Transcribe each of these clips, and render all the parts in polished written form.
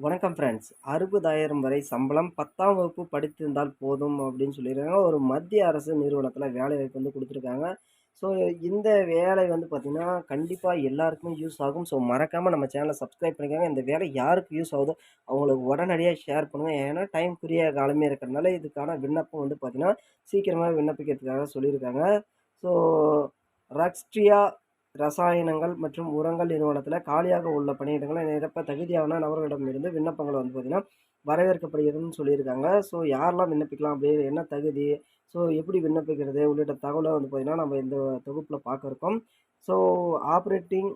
வணக்கம் ஃப்ரெண்ட்ஸ். 60,000 வரை சம்பளம், 10ஆம் வகுப்பு படித்திருந்தால் போதும் அப்படின்னு சொல்லியிருக்காங்க. ஒரு மத்திய அரசு நிறுவனத்தில வேலைவாய்ப்பு வந்து குடுத்துருக்காங்க. ஸோ இந்த வேலை வந்து பார்த்தீங்கன்னா, கண்டிப்பா எல்லாருக்குமே யூஸ் ஆகும். ஸோ மறக்காம நம்ம சேனல சப்ஸ்கிரைப் பண்ணிக்கோங்க. இந்த வேலை யாருக்கு யூஸ் ஆகுதோ அவங்களுக்கு உடனடியா ஷேர் பண்ணுங்க. ஏன்னா டைம் குறுகிய காலமே இருக்கிறனால இதுக்கான விண்ணப்பம் வந்து பார்த்தீங்கன்னா, சீக்கிரமா விண்ணப்பிக்கிறதுக்காக சொல்லியிருக்காங்க. ஸோ ரக்ஸ்டியா ரசாயனங்கள் மற்றும் உரங்கள் நிறுவனத்தில காலியாக உள்ள பணியிடங்களை நிரப்ப தகுதியான நபர்களிடமிருந்து விண்ணப்பங்கள் வந்து பார்த்தீங்கன்னா, வரவேற்கப்படுகிறதுன்னு சொல்லியிருக்காங்க. ஸோ யாரெல்லாம் விண்ணப்பிக்கலாம்? அப்படி என்ன தகுதி? ஸோ எப்படி விண்ணப்பிக்கிறது? உள்ளிட்ட தகவல வந்து பார்த்தீங்கன்னா, நம்ம இந்த தொகுப்புல பார்க்க இருக்கோம். So operating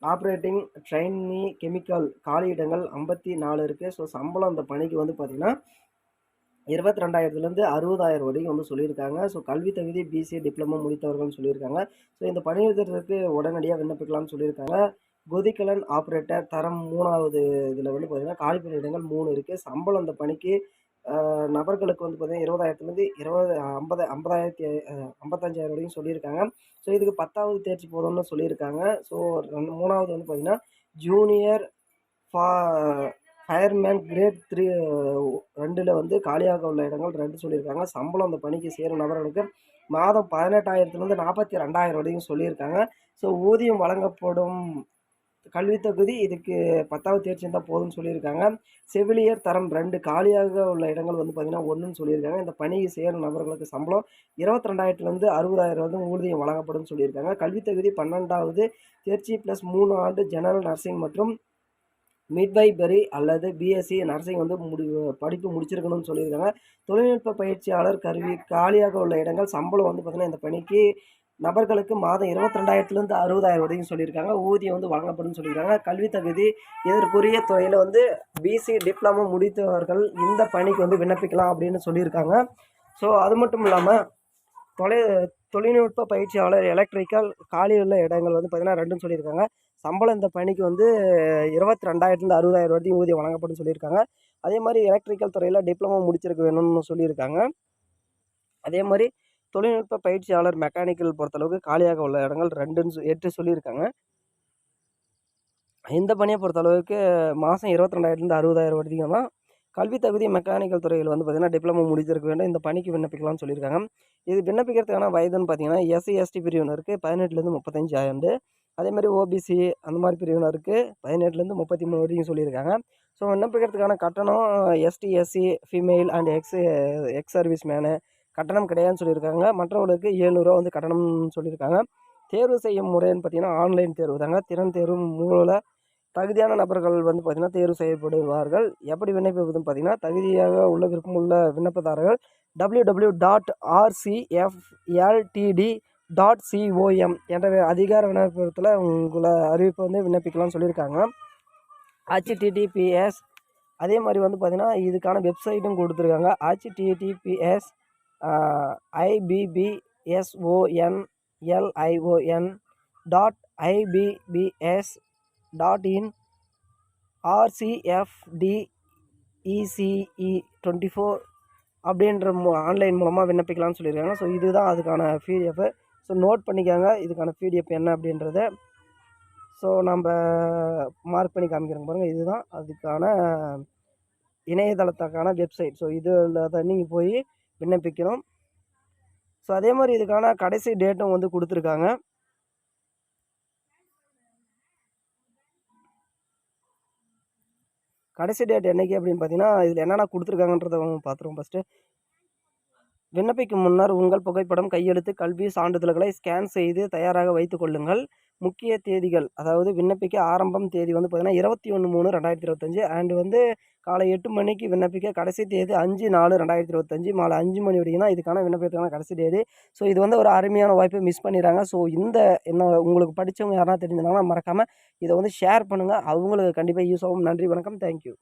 operating trainee chemical காலியிடங்கள் 54 இருக்கு. ஸோ சம்பளம் அந்த பணிக்கு வந்து பார்த்தீங்கன்னா 22,000லேருந்து 60,000 வரைக்கும் வந்து சொல்லியிருக்காங்க. ஸோ கல்வி தகுதி பிசிஏ டிப்ளமோ முடித்தவர்கள்னு சொல்லியிருக்காங்க. ஸோ இந்த பணியிடத்திற்கு உடனடியா விண்ணப்பிக்கலாம்னு சொல்லியிருக்காங்க. கொதிகலன் ஆப்பரேட்டர் தரம் 3வது இதில வந்து பார்த்தீங்கன்னா, காலி பணியிடங்கள் 3 இருக்கு. சம்பளம் அந்த பணிக்கு நபர்களுக்கு வந்து பார்த்தீங்கன்னா 20,000லேருந்து 55,000 வரையும் சொல்லியிருக்காங்க. ஸோ இதுக்கு 10வது தேர்ச்சி போதும்னு சொல்லியிருக்காங்க. ஸோ 3வது வந்து பார்த்தீங்கன்னா, ஜூனியர் ஃபா ஃபயர்மேன் கிரேட் 2ல வந்து காலியாக உள்ள இடங்கள் 2 சொல்லியிருக்காங்க. சம்பளம் அந்த பணிக்கு சேரும் நபர்களுக்கு மாதம் 18,000லேருந்து 42,000 வரையும் சொல்லியிருக்காங்க. ஸோ ஊதியம் வழங்கப்படும் கல்வி தகுதி இதுக்கு 10வது தேர்ச்சி இருந்தா போதும்னு சொல்லியிருக்காங்க. செவிலியர் தரம் 2 காலியாக உள்ள இடங்கள் வந்து பார்த்தீங்கன்னா 1ன்னு சொல்லியிருக்காங்க. இந்த பணிக்கு சேரும் நபர்களுக்கு சம்பளம் 22,000லேருந்து 60,000 வந்து ஊதியம் வழங்கப்படும்னு சொல்லியிருக்காங்க. கல்வி தகுதி 12வது தேர்ச்சி + 3 ஆண்டு ஜெனரல் நர்சிங் மற்றும் மிட்வைபரி அல்லது பிஎஸ்சி நர்சிங் வந்து படிப்பு முடிச்சிருக்கணும்னு சொல்லியிருக்காங்க. தொழில்நுட்ப பயிற்சியாளர் கருவி காலியாக உள்ள இடங்கள் சம்பளம் வந்து பார்த்தீங்கன்னா, இந்த பணிக்கு நபர்களுக்கு மாதம் 22,000லேருந்து 60,000 வரைக்கும் சொல்லியிருக்காங்க. ஊதியம் வந்து வழங்கப்படும்னு சொல்லியிருக்காங்க. கல்வி தகுதி இதற்குரிய துறையில வந்து பிசி டிப்ளமோ முடித்தவர்கள் இந்த பணிக்கு வந்து விண்ணப்பிக்கலாம் அப்படின்னு சொல்லியிருக்காங்க. ஸோ அது மட்டும் இல்லாம தொலை தொழில்நுட்ப பயிற்சியாளர் எலக்ட்ரிக்கல் காலியுள்ள இடங்கள் வந்து பார்த்தீங்கன்னா 2ன்னு சொல்லியிருக்காங்க. சம்பளம் இந்த பணிக்கு வந்து 22,000லேருந்து 60,000 வரைக்கும் ஊதியம் வழங்கப்படும்னு சொல்லியிருக்காங்க. அதே மாரி எலக்ட்ரிக்கல் துறையில டிப்ளமோ முடிச்சிருக்க வேணும்னு சொல்லியிருக்காங்க. அதே மாரி தொழில்நுட்ப பயிற்சியாளர் மெக்கானிக்கல் பொறுத்தளவுக்கு காலியாக உள்ள இடங்கள் 8 சொல்லியிருக்காங்க. இந்த பணிய பொறுத்தளவுக்கு மாதம் 22,000லேருந்து 60,000 வரைக்கும் தான். கல்வி தகுதி மெக்கானிக்கல் துறையில் வந்து பார்த்தீங்கன்னா, டிப்ளமோ முடித்திருக்க வேண்டும். இந்த பணிக்கு விண்ணப்பிக்கலாம்னு சொல்லியிருக்காங்க. இது விண்ணப்பிக்கிறதுக்கான வயதுன்னு பார்த்தீங்கன்னா, எஸ்சி, எஸ்டி பிரிவினருக்கு 18லேருந்து 35 ஆண்டு. அதேமாரி ஓபிசி அந்த மாரி பிரிவினருக்கு 18லேருந்து 33 வரைக்கும் சொல்லியிருக்காங்க. ஸோ விண்ணப்பிக்கிறதுக்கான கட்டணம் ST, SC, female and ex service men கட்டணம் கிடையாதுன்னு சொல்லியிருக்காங்க. மற்றவர்களுக்கு ரூ. 700 வந்து கட்டணம்னு சொல்லியிருக்காங்க. தேர்வு செய்யும் முறைன்னு பார்த்தீங்கன்னா, ஆன்லைன் தேர்வு தாங்க. திறன் தேர்வு மூல தகுதியான நபர்கள் வந்து பார்த்தீங்கன்னா, தேர்வு செய்யப்படுவார்கள். எப்படி விண்ணப்பிப்பதுன்னு பார்த்தீங்கன்னா, தகுதியாக உள்ள விருப்பமுள்ள விண்ணப்பதாரர்கள் www.rcfltd.com என்ற அதிகார விண்ணப்பத்தில் உங்களை அறிவிப்பை வந்து விண்ணப்பிக்கலாம்னு சொல்லியிருக்காங்க. https அதே மாதிரி வந்து பார்த்தீங்கன்னா, இதுக்கான வெப்சைட்டும் கொடுத்துருக்காங்க. https ibbsonlion.ibbs.in RCFDECE24 அப்படின்ற ஆன்லைன் மூலமாக விண்ணப்பிக்கலாம்னு சொல்லியிருக்காங்க. ஸோ இதுதான் அதுக்கான பிடிஎஃப். ஸோ நோட் பண்ணிக்கோங்க இதுக்கான பிடிஎஃப் என்ன அப்படின்றத. ஸோ நம்ம மார்க் பண்ணி காமிக்கிறோங்க பாருங்கள். இதுதான் அதுக்கான இணையதளத்துக்கான வெப்சைட். ஸோ இதில் தான் நீங்கள் போய் விண்ணப்பிக்கணும். ஸோ அதே மாதிரி இதுக்கான கடைசி டேட்டும் வந்து கொடுத்துருக்காங்க. கடைசி டேட் என்னைக்கு அப்படின்னு பார்த்தீங்கன்னா, இதில் என்னென்ன கொடுத்துருக்காங்கன்றத பார்த்துருவோம் ஃபஸ்ட்டு. விண்ணப்பிக்கும் முன்னர் உங்கள் புகைப்படம், கையெழுத்து, கல்வி சான்றிதழ்களை ஸ்கேன் செய்து தயாராக வைத்துக் கொள்ளுங்கள். முக்கிய தேதிகள் அதாவது விண்ணப்பிக்க ஆரம்பம் தேதி வந்து பார்த்தீங்கன்னா 21/3/2025 அண்ட் வந்து காலை 8 மணிக்கு விண்ணப்பிக்க கடைசி தேதி 5/4/2025 மாலை 5 மணி வரைக்கும் தான் இதுக்கான விண்ணப்பத்துக்கான கடைசி தேதி. ஸோ இது வந்து ஒரு அருமையான வாய்ப்பை மிஸ் பண்ணிடுறாங்க. ஸோ இந்த என்ன உங்களுக்கு படித்தவங்க யாருன்னா தெரிஞ்சிருந்தாங்கன்னா மறக்காமல் இதை வந்து ஷேர் பண்ணுங்கள். அவங்களுக்கு கண்டிப்பாக யூஸ் ஆகும். நன்றி, வணக்கம், தேங்க்யூ.